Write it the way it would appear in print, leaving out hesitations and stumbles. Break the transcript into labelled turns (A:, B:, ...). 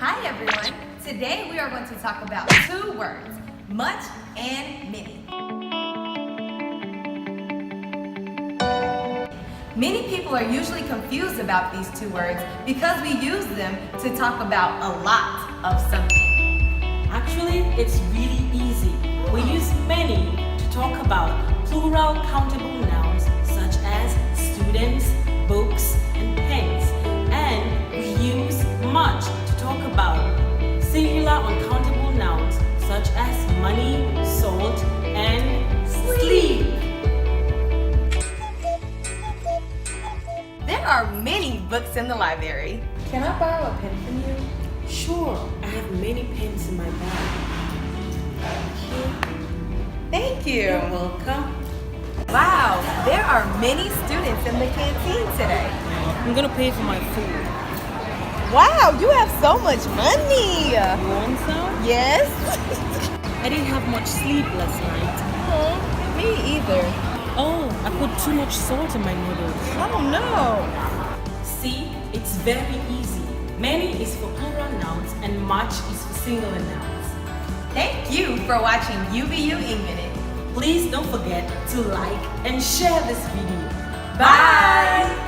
A: Hi everyone! Today we are going to talk about two words, much and many. Many people are usually confused about these two words because we use them to talk about a lot of something.
B: Actually, it's really easy. We use many to talk about plural countable nouns such as students, books, and pens. And we use much to talk about singular uncountable nouns such as money, salt, and sleep.
A: There are many books in the library. Can I borrow a pen from you?
B: Sure, I have many pens in my bag.
A: Thank you.
B: You're welcome.
A: Wow, there are many students in the canteen today.
B: I'm gonna pay for my food.
A: Wow, you have so much money.
B: You want some?
A: Yes?
B: I didn't have much sleep last night.
A: Oh, me either.
B: Oh, I put too much salt in my noodles.
A: Oh no.
B: See, it's very easy. Many is for plural nouns and much is for singular nouns.
A: Thank you for watching UBU Eng-Minute.
B: Please don't forget to like and share this video.
A: Bye!